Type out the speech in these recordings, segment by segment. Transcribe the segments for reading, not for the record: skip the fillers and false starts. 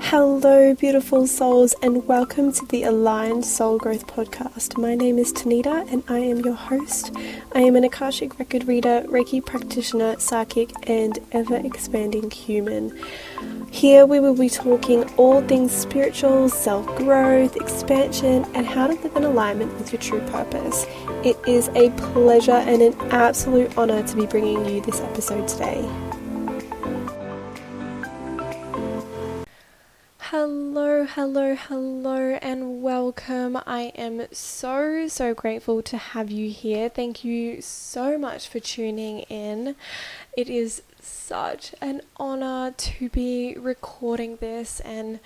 Hello, beautiful souls, and welcome to the Aligned Soul Growth Podcast. My name is Tanita, and I am your host. I am an Akashic record reader, Reiki practitioner, psychic, and ever-expanding human. Here we will be talking all things spiritual, self-growth, expansion, and how to live in alignment with your true purpose. It is a pleasure and an absolute honor to be bringing you this episode today. Hello, and welcome. I am so grateful to have you here. Thank you so much for tuning in. It is such an honor to be recording this, and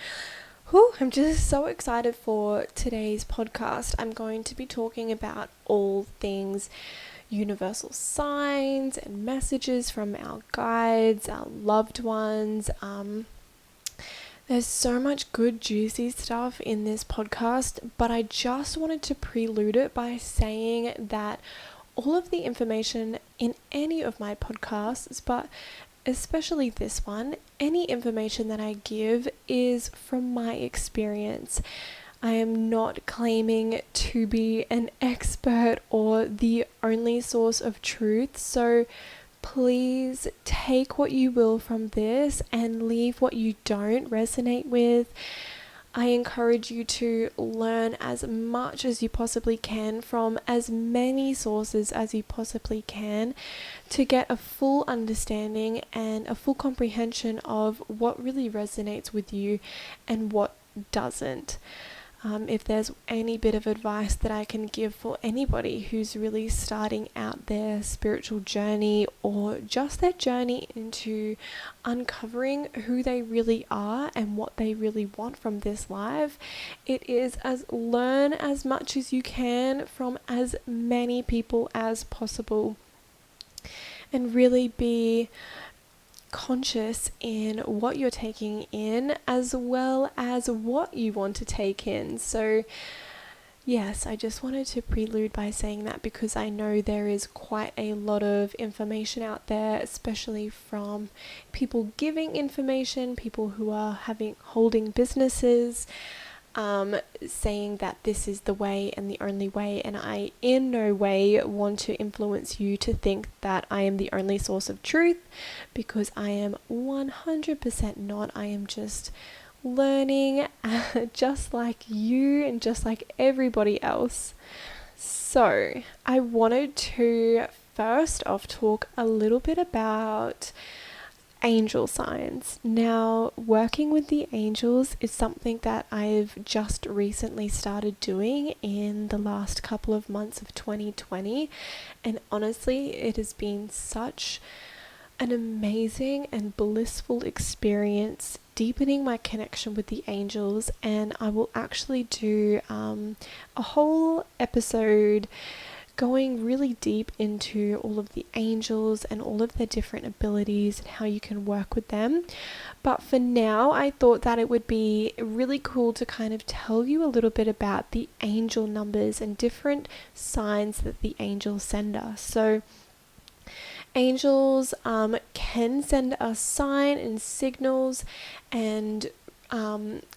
I'm just so excited for today's podcast. I'm going to be talking about all things universal signs and messages from our guides, our loved ones. There's so much good, juicy stuff in this podcast, but I just wanted to prelude it by saying that all of the information in any of my podcasts, but especially this one, any information that I give is from my experience. I am not claiming to be an expert or the only source of truth, so please take what you will from this and leave what you don't resonate with. I encourage you to learn as much as you possibly can from as many sources as you possibly can to get a full understanding and a full comprehension of what really resonates with you and what doesn't. If there's any bit of advice that I can give for anybody who's really starting out their spiritual journey or just their journey into uncovering who they really are and what they really want from this life, it is learn as much as you can from as many people as possible and really be conscious in what you're taking in as well as what you want to take in. So yes, I just wanted to prelude by saying that because I know there is quite a lot of information out there, especially from people giving information, people who are holding businesses, saying that this is the way and the only way, and I in no way want to influence you to think that I am the only source of truth, because I am 100% not. I am just learning just like you and just like everybody else. So I wanted to first off talk a little bit about angel signs. Now, working with the angels is something that I've just recently started doing in the last couple of months of 2020, and honestly, it has been such an amazing and blissful experience deepening my connection with the angels. And I will actually do a whole episode going really deep into all of the angels and all of their different abilities and how you can work with them. But for now, I thought that it would be really cool to kind of tell you a little bit about the angel numbers and different signs that the angels send us. So angels can send us signs and signals and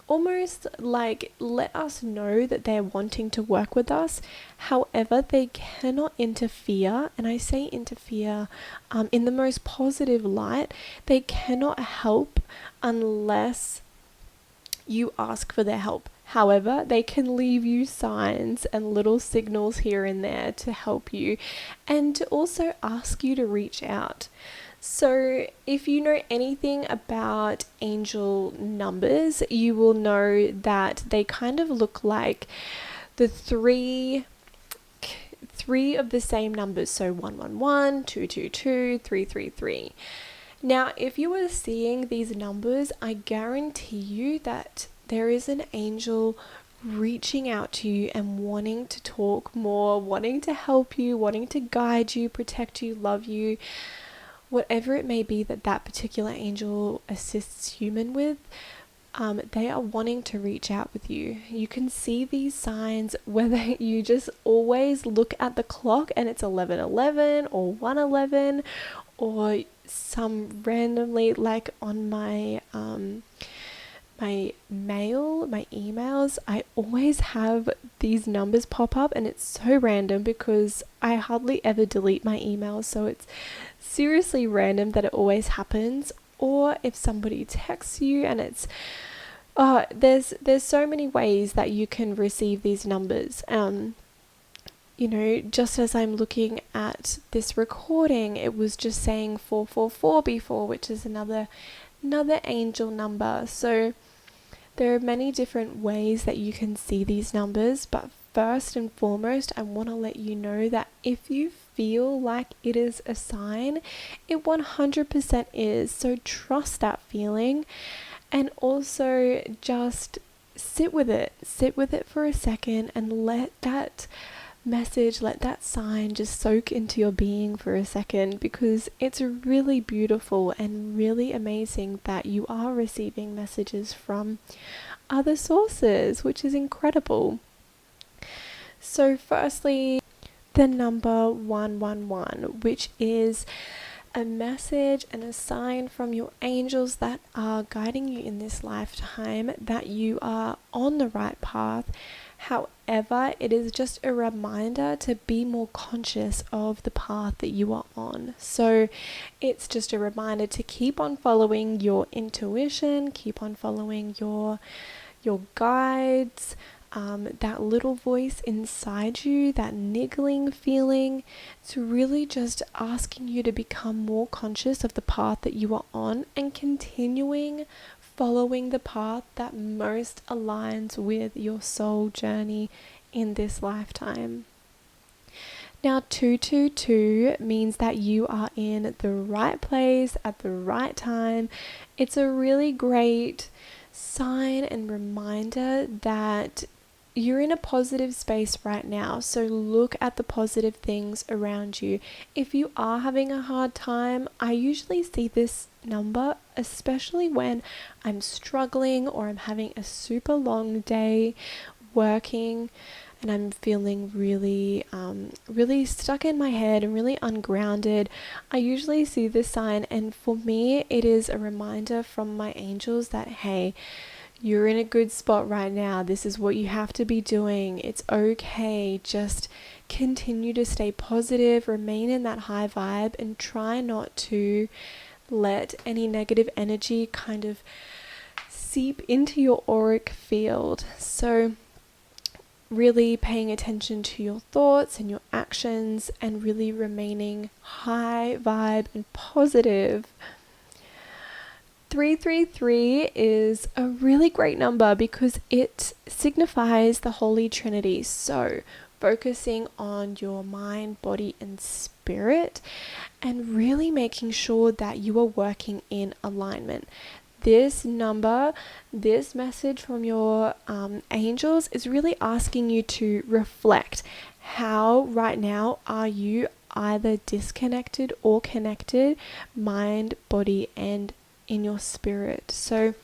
almost like let us know that they're wanting to work with us. However, they cannot interfere, and I say interfere in the most positive light. They cannot help unless you ask for their help. However, they can leave you signs and little signals here and there to help you and to also ask you to reach out. So if you know anything about angel numbers, you will know that they kind of look like the three of the same numbers. So 111, 222, 333. Now, if you are seeing these numbers, I guarantee you that there is an angel reaching out to you and wanting to talk more, wanting to help you, wanting to guide you, protect you, love you. Whatever it may be that particular angel assists human with, they are wanting to reach out with you. You can see these signs whether you just always look at the clock and it's 11:11 or 1:11, or some randomly, like on my my mail, my emails, I always have these numbers pop up, and it's so random because I hardly ever delete my emails, so it's seriously random that it always happens. Or if somebody texts you and it's there's so many ways that you can receive these numbers. Just as I'm looking at this recording, it was just saying 444 before, which is another angel number. So there are many different ways that you can see these numbers, but first and foremost, I want to let you know that if you feel like it is a sign, it 100% is. So trust that feeling, and also just sit with it for a second and let that message, let that sign just soak into your being for a second, because it's really beautiful and really amazing that you are receiving messages from other sources, which is incredible. So firstly, the number 111, which is a message and a sign from your angels that are guiding you in this lifetime that you are on the right path. However, it is just a reminder to be more conscious of the path that you are on. So it's just a reminder to keep on following your intuition, keep on following your guides, that little voice inside you, that niggling feeling. It's really just asking you to become more conscious of the path that you are on and continuing following the path that most aligns with your soul journey in this lifetime. Now, 222 means that you are in the right place at the right time. It's a really great sign and reminder that you're in a positive space right now. So look at the positive things around you. If you are having a hard time, I usually see this number, especially when I'm struggling or I'm having a super long day working and I'm feeling really stuck in my head and really ungrounded. I usually see this sign, and for me it is a reminder from my angels that, hey, you're in a good spot right now. This is what you have to be doing. It's okay. Just continue to stay positive, remain in that high vibe, and try not to let any negative energy kind of seep into your auric field. So really paying attention to your thoughts and your actions and really remaining high vibe and positive. 333 is a really great number because it signifies the Holy Trinity. So focusing on your mind, body, and spirit, and really making sure that you are working in alignment. This number, this message from your angels is really asking you to reflect. How right now are you either disconnected or connected, mind, body, and in your spirit? So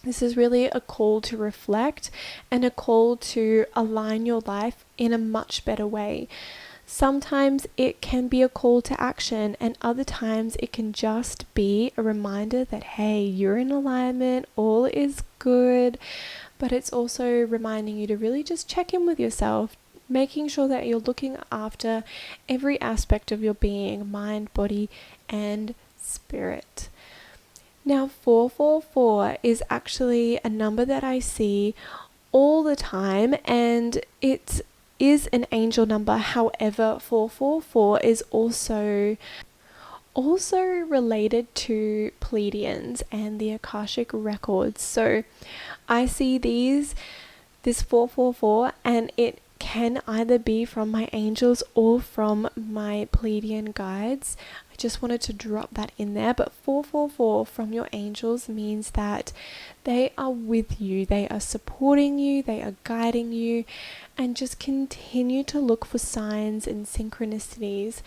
this is really a call to reflect and a call to align your life in a much better way. Sometimes it can be a call to action, and other times it can just be a reminder that, hey, you're in alignment, all is good. But it's also reminding you to really just check in with yourself, making sure that you're looking after every aspect of your being, mind, body, and spirit. Now, 444 is actually a number that I see all the time, and it is an angel number. However, 444 is also related to Pleiadians and the Akashic records. So I see this 444, and it can either be from my angels or from my Pleiadian guides. I just wanted to drop that in there. But 444 from your angels means that they are with you, they are supporting you, they are guiding you, and just continue to look for signs and synchronicities.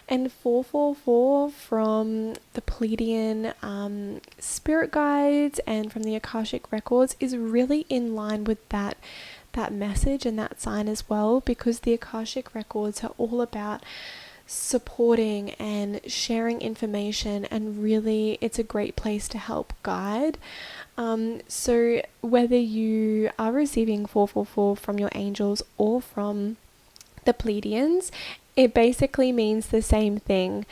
And 444 from the Pleiadian spirit guides and from the Akashic records is really in line with that message and that sign as well, because the Akashic records are all about supporting and sharing information, and really it's a great place to help guide. So whether you are receiving 444 from your angels or from the Pleiadians, it basically means the same thing.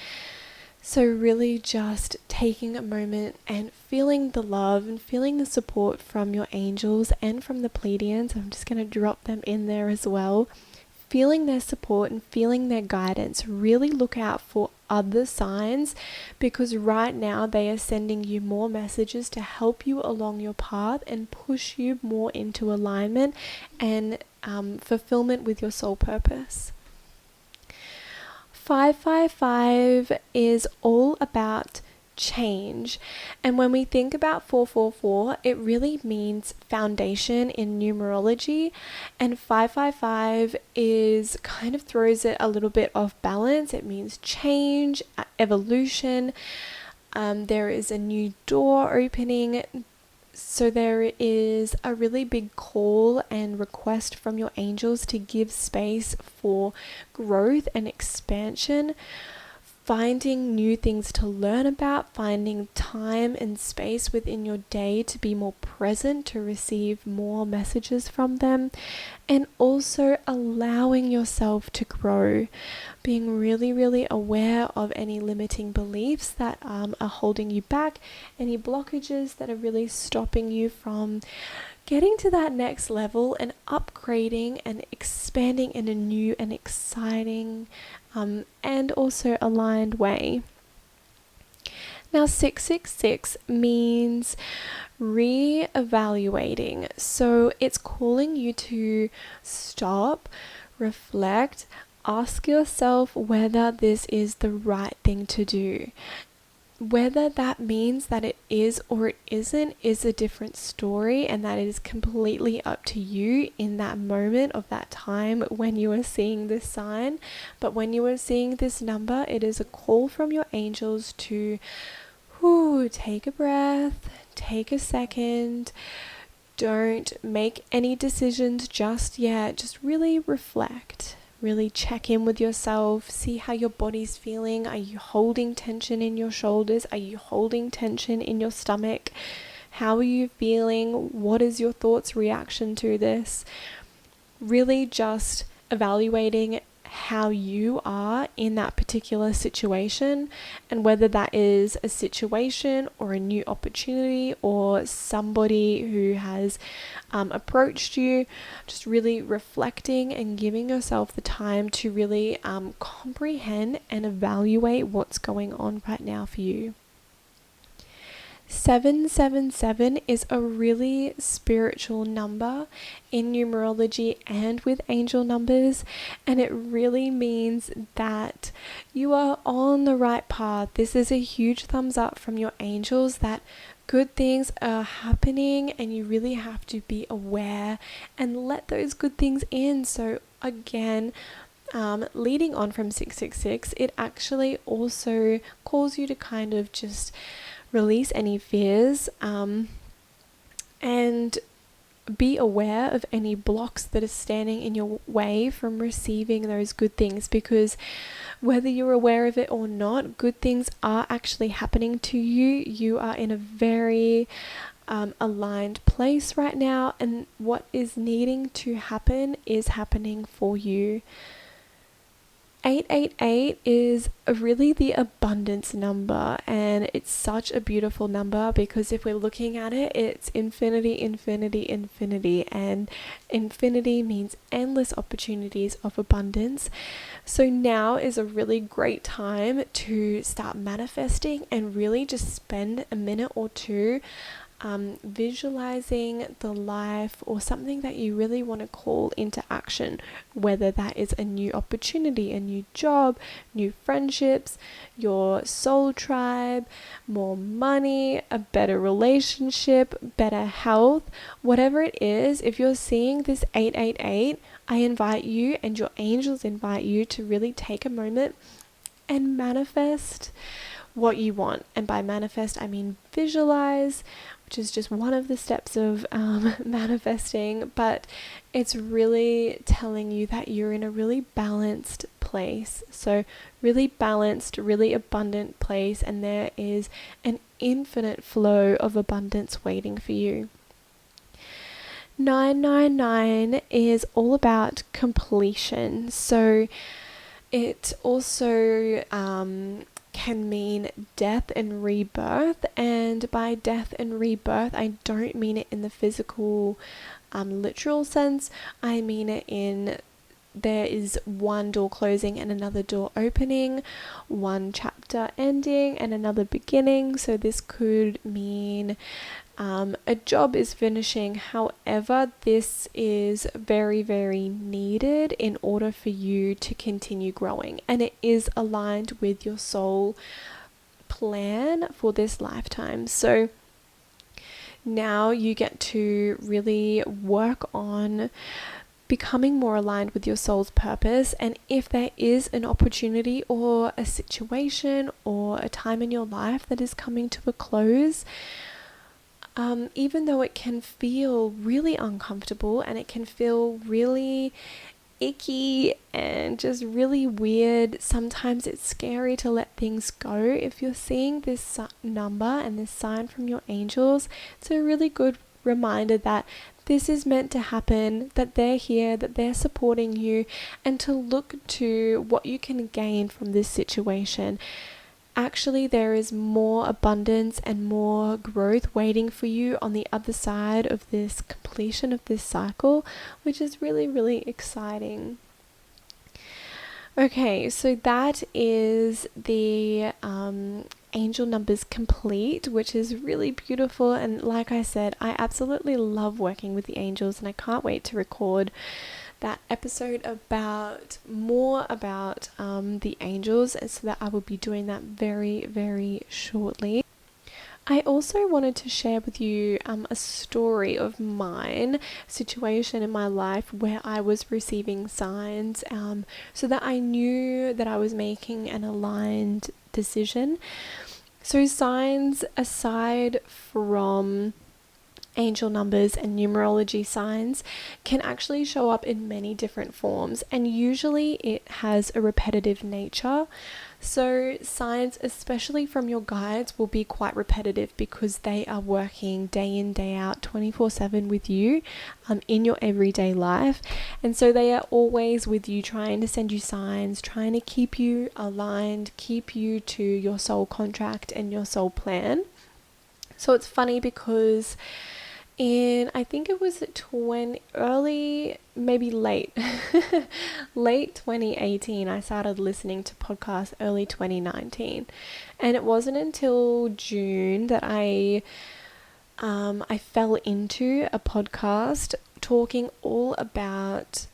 So really just taking a moment and feeling the love and feeling the support from your angels and from the Pleiadians. I'm just going to drop them in there as well. Feeling their support and feeling their guidance. Really look out for other signs, because right now they are sending you more messages to help you along your path and push you more into alignment and fulfillment with your soul purpose. 555 is all about change, and when we think about 444, it really means foundation in numerology, and 555 is kind of throws it a little bit off balance. It means change, evolution. There is a new door opening. So there is a really big call and request from your angels to give space for growth and expansion, finding new things to learn about, finding time and space within your day to be more present, to receive more messages from them, and also allowing yourself to grow, being really, really aware of any limiting beliefs that are holding you back, any blockages that are really stopping you from getting to that next level and upgrading and expanding in a new and exciting and also aligned way. Now 666 means re-evaluating. So it's calling you to stop, reflect, ask yourself whether this is the right thing to do. Whether that means that it is or it isn't is a different story, and that is completely up to you in that moment of that time when you are seeing this sign. But when you are seeing this number, it is a call from your angels to take a breath, take a second. Don't make any decisions just yet. Just really reflect. Really check in with yourself, see how your body's feeling. Are you holding tension in your shoulders? Are you holding tension in your stomach? How are you feeling? What is your thoughts' reaction to this? Really just evaluating how you are in that particular situation, and whether that is a situation or a new opportunity or somebody who has approached you. Just really reflecting and giving yourself the time to really comprehend and evaluate what's going on right now for you. 777 is a really spiritual number in numerology and with angel numbers, and it really means that you are on the right path. This is a huge thumbs up from your angels that good things are happening, and you really have to be aware and let those good things in. So again, leading on from 666, it actually also calls you to kind of just release any fears and be aware of any blocks that are standing in your way from receiving those good things, because whether you're aware of it or not, good things are actually happening to you. You are in a very aligned place right now, and what is needing to happen is happening for you. 888 is really the abundance number, and it's such a beautiful number because if we're looking at it, it's infinity, infinity, infinity, and infinity means endless opportunities of abundance. So now is a really great time to start manifesting and really just spend a minute or two visualizing the life or something that you really want to call into action, whether that is a new opportunity, a new job, new friendships, your soul tribe, more money, a better relationship, better health, whatever it is. If you're seeing this 888, I invite you and your angels invite you to really take a moment and manifest what you want. And by manifest, I mean visualize, which is just one of the steps of manifesting, but it's really telling you that you're in a really balanced place. So really balanced, really abundant place, and there is an infinite flow of abundance waiting for you. 999 is all about completion. So it also can mean death and rebirth. And by death and rebirth, I don't mean it in the physical, literal sense. I mean it in there is one door closing and another door opening, one chapter ending and another beginning. So this could mean a job is finishing. However, this is very, very needed in order for you to continue growing, and it is aligned with your soul plan for this lifetime. So now you get to really work on becoming more aligned with your soul's purpose. And if there is an opportunity or a situation or a time in your life that is coming to a close, even though it can feel really uncomfortable and it can feel really icky and just really weird, sometimes it's scary to let things go. If you're seeing this number and this sign from your angels, it's a really good reminder that this is meant to happen, that they're here, that they're supporting you, and to look to what you can gain from this situation. Actually, there is more abundance and more growth waiting for you on the other side of this completion of this cycle, which is really, really exciting. Okay, so that is the angel numbers complete, which is really beautiful. And like I said, I absolutely love working with the angels, and I can't wait to record that episode about the angels, and so that I will be doing that very, very shortly. I also wanted to share with you a story of mine, a situation in my life where I was receiving signs, so that I knew that I was making an aligned decision. So signs, aside from angel numbers and numerology signs, can actually show up in many different forms, and usually it has a repetitive nature. So signs, especially from your guides, will be quite repetitive because they are working day in, day out, 24/7 with you in your everyday life. And so they are always with you, trying to send you signs, trying to keep you aligned, keep you to your soul contract and your soul plan. So it's funny because I think it was late 2018, I started listening to podcasts early 2019. And it wasn't until June that I fell into a podcast talking all about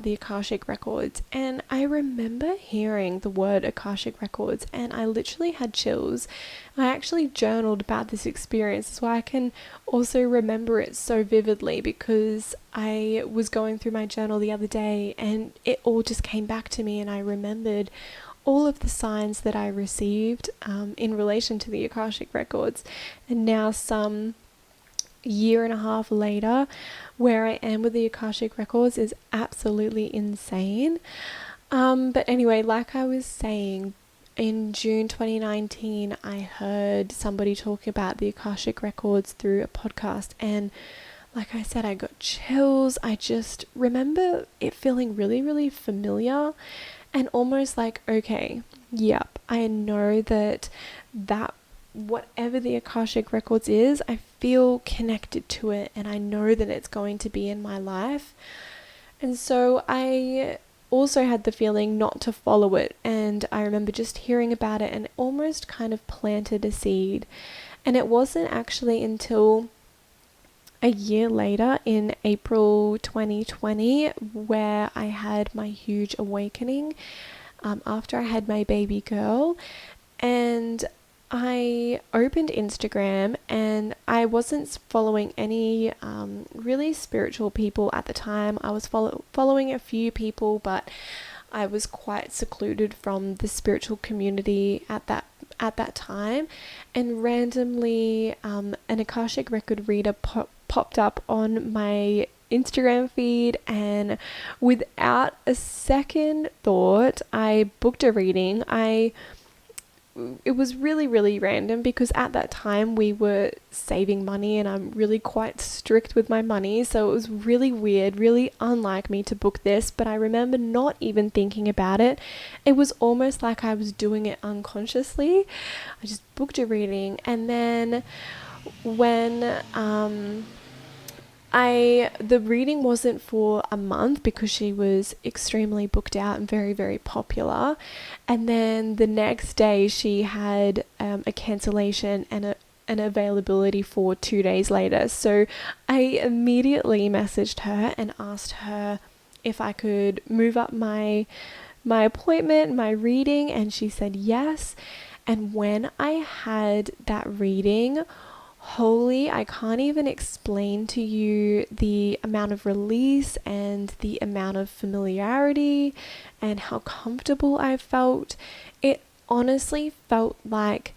the Akashic records. And I remember hearing the word Akashic records and I literally had chills. I actually journaled about this experience, so I can also remember it so vividly because I was going through my journal the other day and it all just came back to me, and I remembered all of the signs that I received in relation to the Akashic records. And now, some year and a half later, where I am with the Akashic records is absolutely insane. But anyway, like I was saying, in June 2019, I heard somebody talk about the Akashic records through a podcast, and like I said, I got chills. I just remember it feeling really, really familiar and almost like, okay, yep, I know that whatever the Akashic records is, I feel connected to it and I know that it's going to be in my life. And so I also had the feeling not to follow it, and I remember just hearing about it and almost kind of planted a seed. And it wasn't actually until a year later, in April 2020, where I had my huge awakening after I had my baby girl. And I opened Instagram and I wasn't following any really spiritual people at the time. I was following a few people, but I was quite secluded from the spiritual community at that time. And randomly, an Akashic record reader popped up on my Instagram feed, and without a second thought, I booked a reading. It was really, really random because at that time we were saving money and I'm really quite strict with my money. So it was really weird, really unlike me to book this. But I remember not even thinking about it. It was almost like I was doing it unconsciously. I just booked a reading, and then when the reading wasn't for a month because she was extremely booked out and very, very popular. And then the next day she had a cancellation and an availability for 2 days later. So I immediately messaged her and asked her if I could move up my appointment, my reading, and she said yes. And when I had that reading, holy, I can't even explain to you the amount of release and the amount of familiarity and how comfortable I felt. It honestly felt like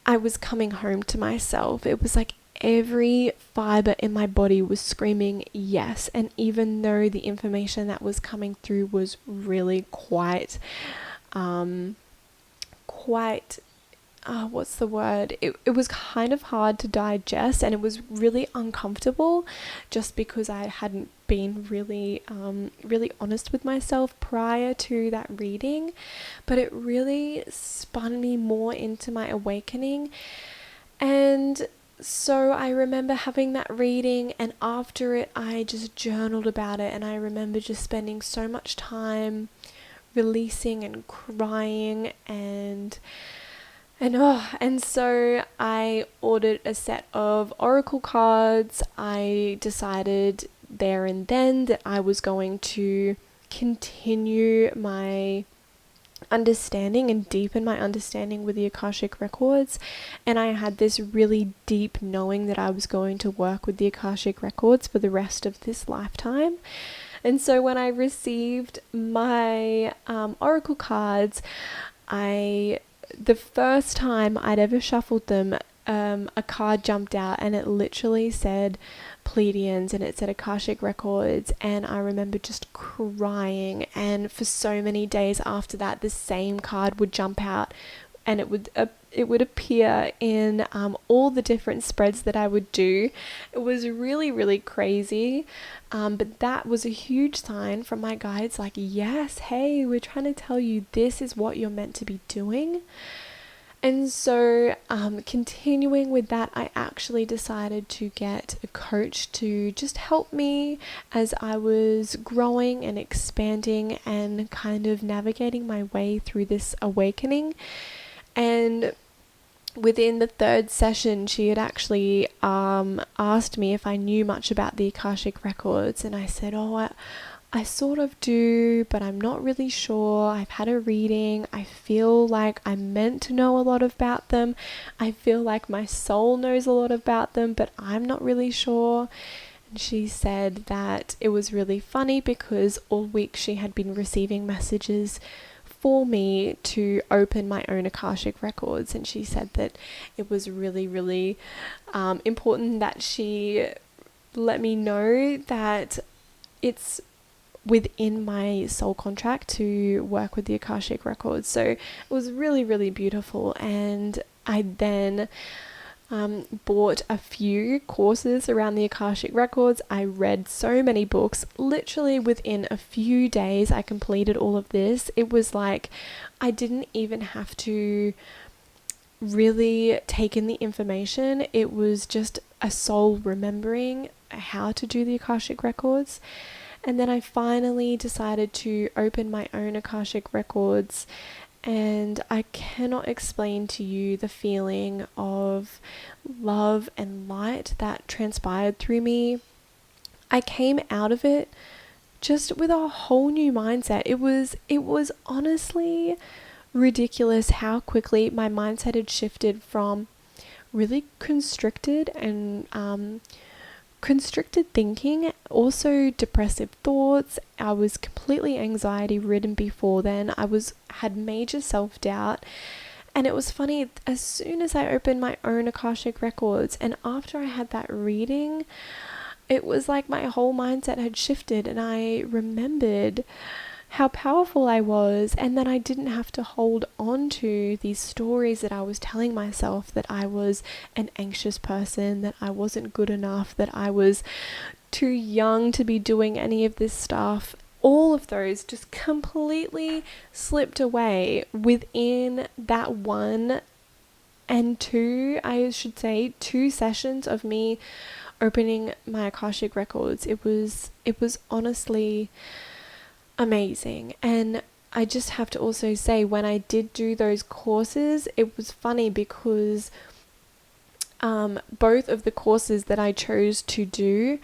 I was coming home to myself. It was like every fiber in my body was screaming yes. And even though the information that was coming through was really quite what's the word? It was kind of hard to digest, and it was really uncomfortable just because I hadn't been really honest with myself prior to that reading. But it really spun me more into my awakening. And so I remember having that reading, and after it I just journaled about it, and I remember just spending so much time releasing and crying and so I ordered a set of oracle cards. I decided there and then that I was going to continue my understanding and deepen my understanding with the Akashic records. And I had this really deep knowing that I was going to work with the Akashic records for the rest of this lifetime. And so when I received my oracle cards, the first time I'd ever shuffled them, a card jumped out and it literally said Pleiadians and it said Akashic Records, and I remember just crying. And for so many days after that, the same card would jump out and it would appear in all the different spreads that I would do. It was really, really crazy. But that was a huge sign from my guides, like, yes, hey, we're trying to tell you this is what you're meant to be doing. And so continuing with that, I actually decided to get a coach to just help me as I was growing and expanding and kind of navigating my way through this awakening. And within the third session, she had actually asked me if I knew much about the Akashic records, and I said, I sort of do, but I'm not really sure. I've had a reading. I feel like I'm meant to know a lot about them. I feel like my soul knows a lot about them, but I'm not really sure. And she said that it was really funny because all week she had been receiving messages for me to open my own Akashic records, and she said that it was really, really important that she let me know that it's within my soul contract to work with the Akashic records. So it was really, really beautiful. And I then bought a few courses around the Akashic records. I read so many books. Literally within a few days I completed all of this. It was like I didn't even have to really take in the information. It was just a soul remembering how to do the Akashic records. And then I finally decided to open my own Akashic records, and I cannot explain to you the feeling of love and light that transpired through me. I came out of it just with a whole new mindset. It was honestly ridiculous how quickly my mindset had shifted from really constricted thinking, also depressive thoughts. I was completely anxiety ridden before then. Had major self-doubt. And it was funny, as soon as I opened my own Akashic records and after I had that reading, it was like my whole mindset had shifted, and I remembered how powerful I was, and that I didn't have to hold on to these stories that I was telling myself, that I was an anxious person, that I wasn't good enough, that I was too young to be doing any of this stuff. All of those just completely slipped away within that one and two, I should say, 2 sessions of me opening my Akashic records. It was honestly amazing. And I just have to also say, when I did do those courses, it was funny because both of the courses that I chose to do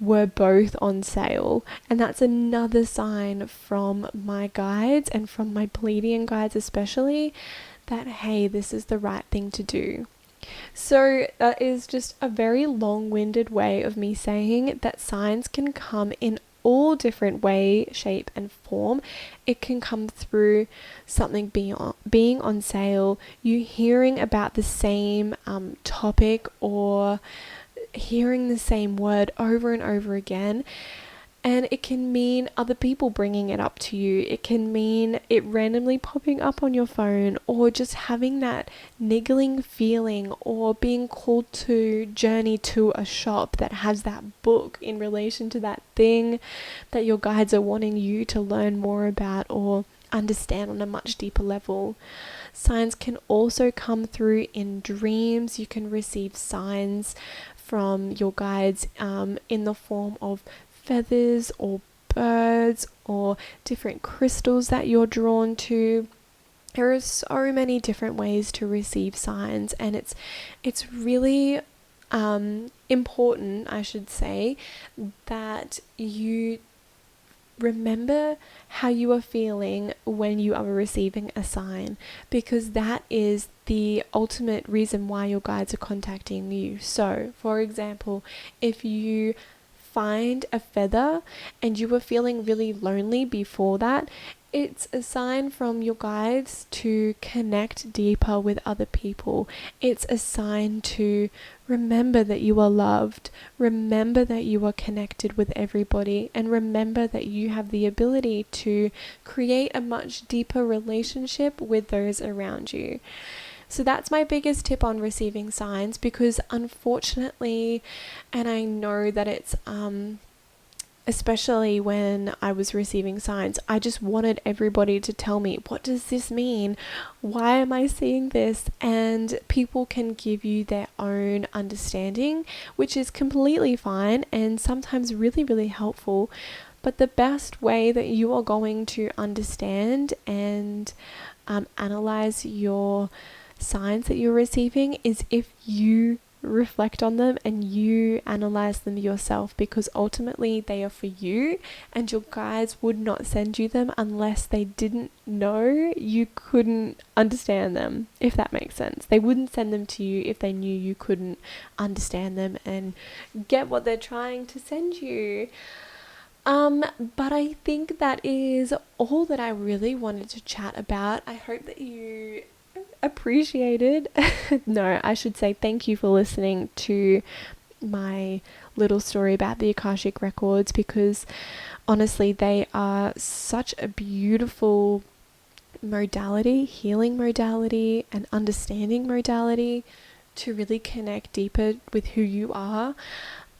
were both on sale, and that's another sign from my guides and from my Pleiadian guides especially, that hey, this is the right thing to do. So that is just a very long-winded way of me saying that signs can come in all different way, shape and form. It can come through something being on sale, you hearing about the same topic, or hearing the same word over and over again. And it can mean other people bringing it up to you. It can mean it randomly popping up on your phone, or just having that niggling feeling, or being called to journey to a shop that has that book in relation to that thing that your guides are wanting you to learn more about or understand on a much deeper level. Signs can also come through in dreams. You can receive signs from your guides in the form of feathers or birds or different crystals that you're drawn to. There are so many different ways to receive signs, and it's really important, I should say, that you remember how you are feeling when you are receiving a sign, because that is the ultimate reason why your guides are contacting you. So, for example, if you find a feather and you were feeling really lonely before that, it's a sign from your guides to connect deeper with other people. It's a sign to remember that you are loved, remember that you are connected with everybody, and remember that you have the ability to create a much deeper relationship with those around you. So that's my biggest tip on receiving signs, because unfortunately, and I know that it's especially when I was receiving signs, I just wanted everybody to tell me, what does this mean? Why am I seeing this? And people can give you their own understanding, which is completely fine and sometimes really, really helpful. But the best way that you are going to understand and analyze your signs that you're receiving is if you reflect on them and you analyze them yourself, because ultimately they are for you, and your guides would not send you them unless they didn't know you couldn't understand them, if that makes sense. They wouldn't send them to you if they knew you couldn't understand them and get what they're trying to send you. But I think that is all that I really wanted to chat about. I hope that you appreciated no, I should say thank you for listening to my little story about the Akashic records, because honestly they are such a beautiful modality, healing modality and understanding modality to really connect deeper with who you are.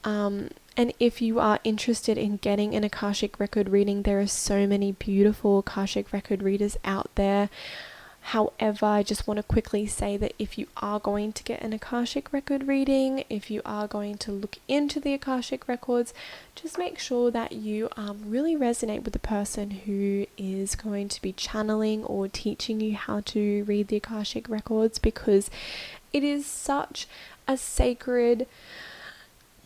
And if you are interested in getting an Akashic record reading, there are so many beautiful Akashic record readers out there. However, I just want to quickly say that if you are going to get an Akashic record reading, if you are going to look into the Akashic records, just make sure that you really resonate with the person who is going to be channeling or teaching you how to read the Akashic records, because it is such a sacred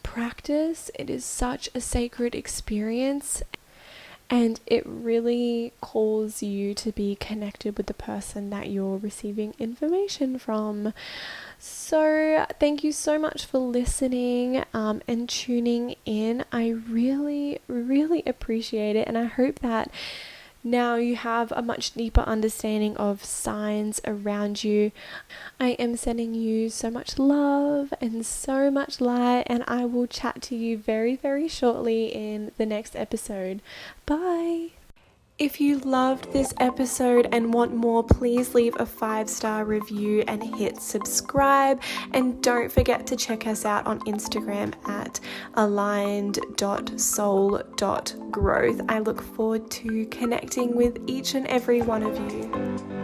practice, it is such a sacred experience, and it really calls you to be connected with the person that you're receiving information from. So thank you so much for listening and tuning in. I really, really appreciate it, and I hope that Now you have a much deeper understanding of signs around you. I am sending you so much love and so much light, and I will chat to you very, very shortly in the next episode. Bye. If you loved this episode and want more, please leave a 5-star review and hit subscribe. And don't forget to check us out on Instagram at aligned.soul.growth. I look forward to connecting with each and every one of you.